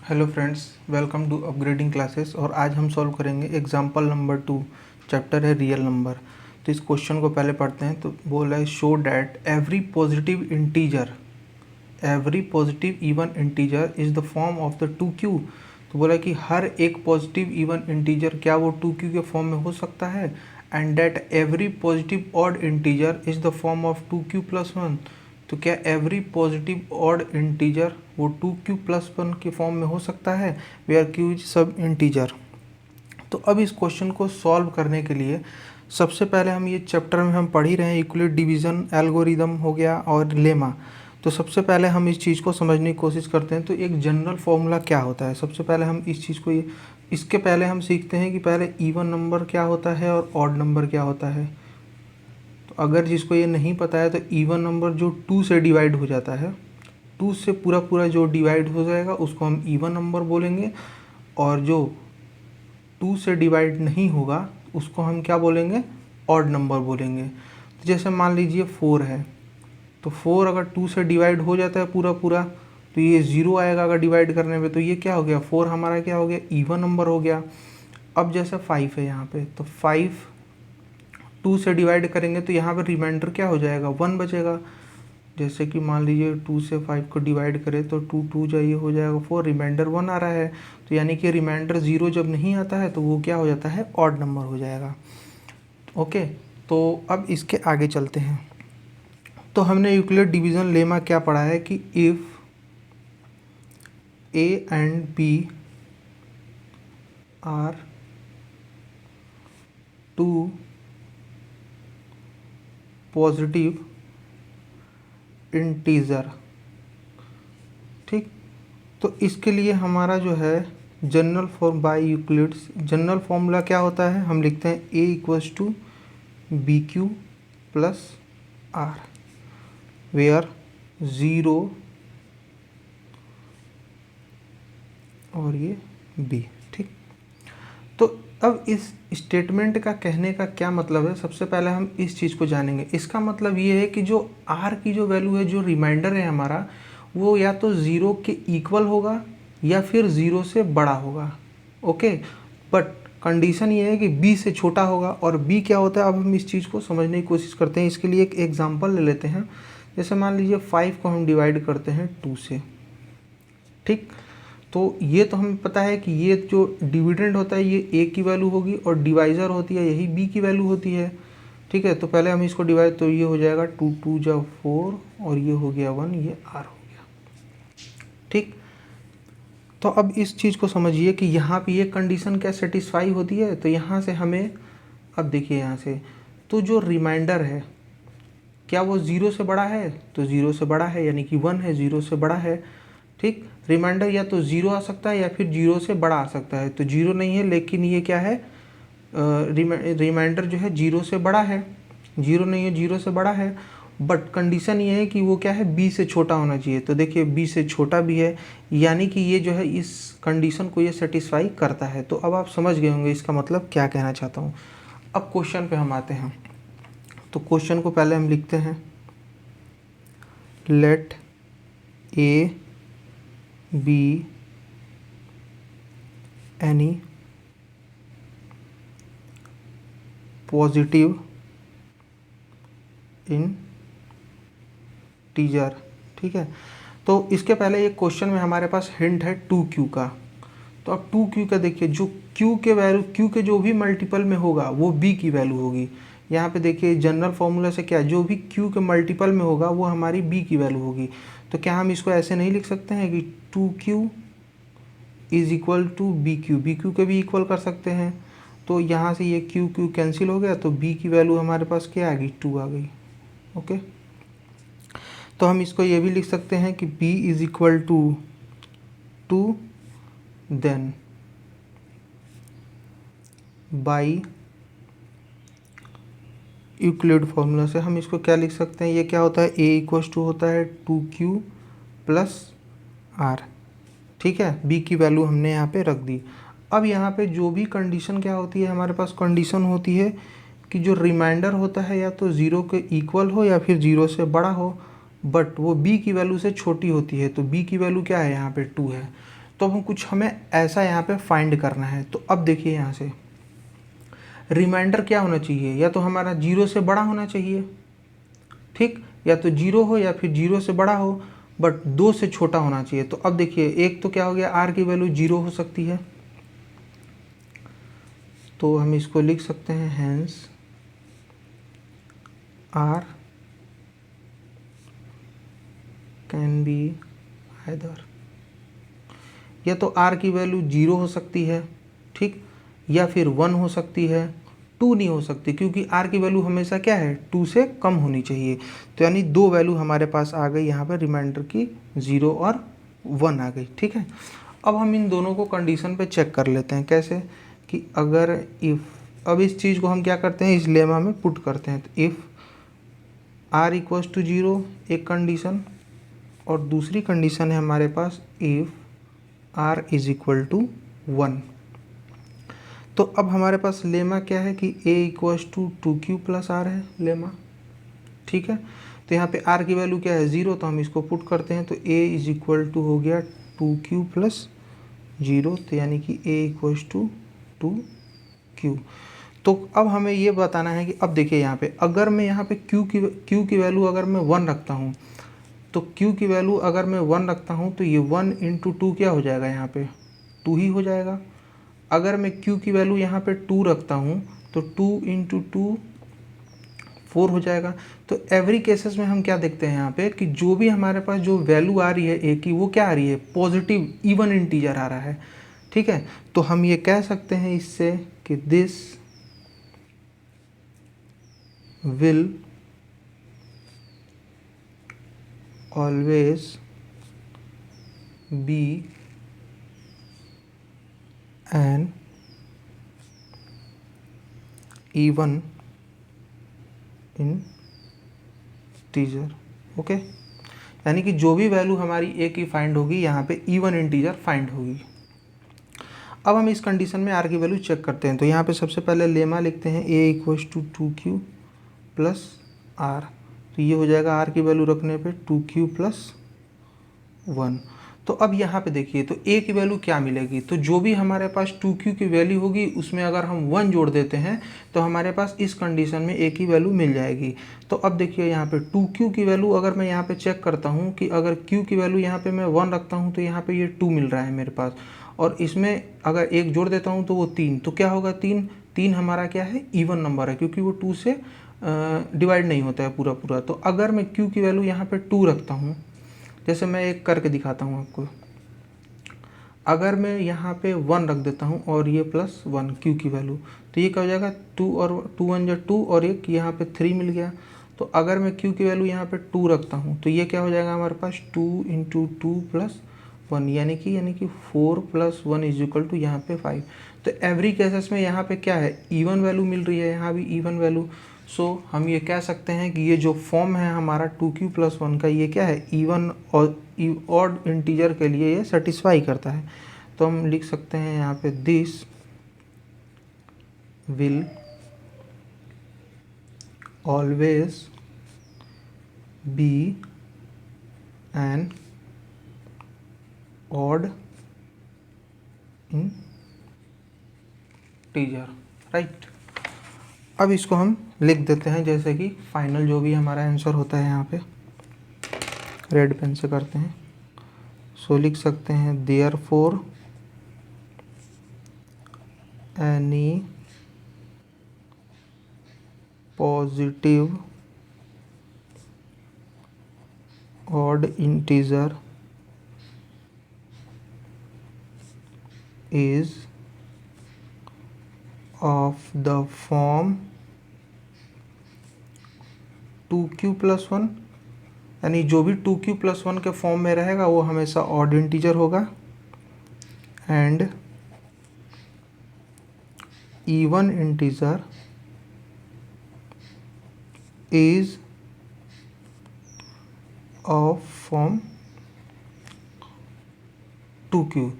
Hello friends, welcome to upgrading classes. और आज हम सॉल्व करेंगे एग्जांपल नंबर 2। चैप्टर है रियल नंबर। तो इस क्वेश्चन को पहले पढ़ते हैं। तो बोला है show that every positive even integer is the form of the 2q। तो बोला कि हर एक पॉजिटिव इवन इंटीजर क्या वो 2q के फॉर्म में हो सकता है, and that every positive odd integer is the form of 2q+1। तो क्या एवरी पॉजिटिव ऑड इंटीजर वो 2q+1 के फॉर्म में हो सकता है, वेयर q इज सब इंटीजर। तो अब इस क्वेश्चन को सॉल्व करने के लिए सबसे पहले हम ये चैप्टर में हम पढ़ ही रहे हैं, यूक्लिड डिवीज़न एल्गोरिदम हो गया और लेमा। तो सबसे पहले हम इस चीज़ को समझने की कोशिश करते हैं। तो एक जनरल फॉर्मूला क्या होता है, सबसे पहले हम इस चीज़ को इसके पहले हम सीखते हैं कि पहले इवन नंबर क्या होता है और ऑड नंबर क्या होता है। तो अगर जिसको ये नहीं पता है, तो इवन नंबर जो 2 से डिवाइड हो जाता है, 2 से पूरा पूरा जो डिवाइड हो जाएगा उसको हम इवन नंबर बोलेंगे, और जो 2 से डिवाइड नहीं होगा उसको हम क्या बोलेंगे, ऑड नंबर बोलेंगे। तो जैसे मान लीजिए 4 है, तो 4 अगर 2 से डिवाइड हो जाता है पूरा पूरा, तो ये 0 आएगा अगर डिवाइड करने पे। तो ये क्या हो गया, 4 हमारा क्या हो गया, इवन नंबर हो गया। अब जैसे 5 है यहाँ पे, तो 5 2 से डिवाइड करेंगे तो यहाँ पे रिमाइंडर क्या हो जाएगा, 1 बचेगा। जैसे कि मान लीजिए 2 से 5 को डिवाइड करें तो 2 2 जाइए हो जाएगा 4, रिमाइंडर 1 आ रहा है। तो यानी कि रिमाइंडर 0 जब नहीं आता है तो वो क्या हो जाता है, ऑड नंबर हो जाएगा। ओके, तो अब इसके आगे चलते हैं। तो हमने यूक्लिड डिवीज़न लेमा क्या पढ़ा है कि if A and B are two positive integer, ठीक। तो इसके लिए हमारा जो है general form by Euclid's general formula क्या होता है, हम लिखते हैं A equals to B Q plus R, where 0 और ये बी, ठीक। तो अब इस स्टेटमेंट का कहने का क्या मतलब है, सबसे पहले हम इस चीज़ को जानेंगे। इसका मतलब ये है कि जो आर की जो वैल्यू है, जो रिमाइंडर है हमारा, वो या तो 0 के इक्वल होगा या फिर 0 से बड़ा होगा। ओके, बट कंडीशन ये है कि b से छोटा होगा। और b क्या होता है, अब हम इस चीज़ को समझने की कोशिश करते हैं। इसके लिए एक एग्जांपल ले लेते हैं। जैसे मान लीजिए 5 को हम डिवाइड करते हैं 2 से, ठीक। तो ये तो हमें पता है कि ये जो डिविडेंड होता है ये a की वैल्यू होगी, और डिवाइज़र होती है यही b की वैल्यू होती है, ठीक है। तो पहले हम इसको डिवाइड, तो ये हो जाएगा 2 2 जा 4 और ये हो गया 1, ये r हो गया, ठीक। तो अब इस चीज़ को समझिए कि यहाँ पे ये कंडीशन क्या सेटिस्फाई होती है। तो यहाँ से हमें, अब देखिए यहाँ से, तो जो रिमाइंडर है क्या वो 0 से बड़ा है, तो 0 से बड़ा है, यानी कि 1 है, 0 से बड़ा है, ठीक। रिमाइंडर या तो 0 आ सकता है या फिर 0 से बड़ा आ सकता है। तो 0 नहीं है, लेकिन ये क्या है, रिमाइंडर जो है 0 से बड़ा है, 0 नहीं है, 0 से बड़ा है। बट कंडीशन ये है कि वो क्या है, b से छोटा होना चाहिए। तो देखिए b से छोटा भी है, यानी कि ये जो है इस कंडीशन को ये सेटिस्फाई करता है। तो अब आप समझ गए होंगे इसका मतलब क्या कहना चाहता हूँ। अब क्वेश्चन पे हम आते हैं। तो क्वेश्चन को पहले हम लिखते हैं, let a b any positive integer, ठीक है। तो इसके पहले एक क्वेश्चन में हमारे पास हिंट है 2q का। तो अब 2q का देखिए, जो q के वैल्यू, q के जो भी मल्टीपल में होगा वो b की वैल्यू होगी। यहाँ पे देखिए जनरल फॉर्मूला से क्या, जो भी q के मल्टीपल में होगा वो हमारी b की वैल्यू होगी। तो क्या हम इसको ऐसे नहीं लिख सकते हैं कि 2q is equal to B q के भी इक्वल कर सकते हैं। तो यहाँ से ये q q कैंसिल हो गया, तो b की वैल्यू हमारे पास क्या आ गई, 2 आ गई। ओके, तो हम इसको ये भी लिख सकते हैं कि b is equal to 2, then by Euclid formula से हम इसको क्या लिख सकते हैं, ये क्या होता है, a इक्वल्स टू होता है 2q प्लस आर, ठीक है। b की वैल्यू हमने यहाँ पे रख दी। अब यहाँ पे जो भी कंडीशन क्या होती है, हमारे पास कंडीशन होती है कि जो रिमाइंडर होता है या तो 0 के इक्वल हो या फिर 0 से बड़ा हो, बट वो b की वैल्यू से छोटी होती है। तो b की वैल्यू क्या है, यहाँ पे 2 है। तो अब कुछ हमें ऐसा यहाँ पे फाइंड करना है। तो अब देखिए यहाँ से रिमाइंडर क्या होना चाहिए, या तो हमारा 0 से बड़ा होना चाहिए, ठीक, या तो 0 हो या फिर 0 से बड़ा हो, बट 2 से छोटा होना चाहिए। तो अब देखिए एक तो क्या हो गया, r की वैल्यू 0 हो सकती है, तो हम इसको लिख सकते हैं hence r can be either, या तो r की वैल्यू 0 हो सकती है, ठीक, या फिर 1 हो सकती है, 2 नहीं हो सकती, क्योंकि r की वैल्यू हमेशा क्या है 2 से कम होनी चाहिए। तो यानी 2 वैल्यू हमारे पास आ गई यहाँ पर रिमाइंडर की, 0 और 1 आ गई, ठीक है। अब हम इन दोनों को कंडीशन पे चेक कर लेते हैं, कैसे कि अगर इफ़, अब इस चीज़ को हम क्या करते हैं, इस लेमा में पुट करते हैं। तो इफ़ r इक्वल्स टू 0 एक कंडीशन, और दूसरी कंडीशन है हमारे पास if r is equal to 1। तो अब हमारे पास लेमा क्या है कि a equals to 2q plus r है लेमा, ठीक है। तो यहाँ पे r की वैल्यू क्या है 0, तो हम इसको पुट करते हैं। तो a इज इक्वल टू हो गया 2q प्लस 0, तो यानी कि a इक्वल्स टू 2q। तो अब हमें ये बताना है कि अब देखिए यहाँ पे अगर मैं यहाँ पे q की वैल्यू अगर मैं 1 रखता हूँ, तो q की वैल्यू अगर मैं 1 रखता हूँ तो ये 1 इंटू 2 क्या हो जाएगा, यहाँ पे 2 ही हो जाएगा। अगर मैं q की वैल्यू यहाँ पे 2 रखता हूँ तो 2 इंटू 2 4 हो जाएगा। तो एवरी केसेस में हम क्या देखते हैं यहाँ पे कि जो भी हमारे पास जो वैल्यू आ रही है a की, वो क्या आ रही है, पॉजिटिव इवन इंटीजर आ रहा है, ठीक है। तो हम ये कह सकते हैं इससे कि this will always be an even integer, okay. यानी कि जो भी वैल्यू हमारी a की फाइंड होगी यहाँ पे इवन इंटीजर फाइंड होगी। अब हम इस कंडीशन में r की वैल्यू चेक करते हैं। तो यहाँ पे सबसे पहले लेमा लिखते हैं a equals to 2q plus r, तो ये हो जाएगा r की वैल्यू रखने पे 2q प्लस 1। तो अब यहाँ पे देखिए तो a की वैल्यू क्या मिलेगी, तो जो भी हमारे पास 2q की वैल्यू होगी उसमें अगर हम 1 जोड़ देते हैं तो हमारे पास इस कंडीशन में a की वैल्यू मिल जाएगी। तो अब देखिए यहाँ पे 2q की वैल्यू अगर मैं यहाँ पे चेक करता हूँ कि अगर q की वैल्यू यहाँ पे मैं 1 रखता हूँ तो यहाँ पे ये 2 मिल रहा है मेरे पास, और इसमें अगर 1 जोड़ देता हूँ तो वो 3, तो क्या होगा 3 हमारा क्या है इवन नंबर है, क्योंकि वो 2 से डिवाइड नहीं होता है पूरा पूरा। तो अगर मैं q की वैल्यू यहाँ पे 2 रखता हूँ, जैसे मैं एक करके दिखाता हूँ आपको, अगर मैं यहाँ पे 1 रख देता हूँ और ये प्लस 1 q की वैल्यू, तो ये क्या हो जाएगा 2 और 2 1 जा 2 और एक यहाँ पे 3 मिल गया। तो अगर मैं q की वैल्यू यहाँ पे 2 रखता हूँ तो ये क्या हो जाएगा हमारे पास 2 इंटू 2 प्लस 1, यानी कि 4 प्लस 1 इज इक्वल टू यहाँ पे 5। तो एवरी केसेस में यहाँ पे क्या है इवन वैल्यू मिल रही है, यहाँ भी इवन वैल्यू। सो हम ये कह सकते हैं कि ये जो फॉर्म है हमारा 2q प्लस 1 का, ये क्या है इवन और ऑड इंटीजर के लिए ये सेटिस्फाई करता है। तो हम लिख सकते हैं यहाँ पे this will always be an odd integer, right. अब इसको हम लिख देते हैं जैसे कि फाइनल जो भी हमारा आंसर होता है यहाँ पे रेड पेन से करते हैं। सो लिख सकते हैं therefore any positive odd integer is of the form 2q plus 1, यानी जो भी 2q प्लस 1 के फॉर्म में रहेगा वो हमेशा ऑड इंटीजर होगा, and even integer is of form 2q,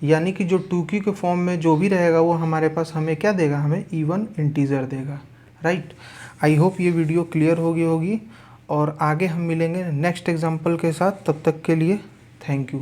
यानी कि जो 2q के फॉर्म में जो भी रहेगा वो हमारे पास हमें क्या देगा, हमें इवन इंटीजर देगा, राइट। आई होप ये वीडियो क्लियर होगी और आगे हम मिलेंगे नेक्स्ट एग्जांपल के साथ। तब तक के लिए थैंक यू।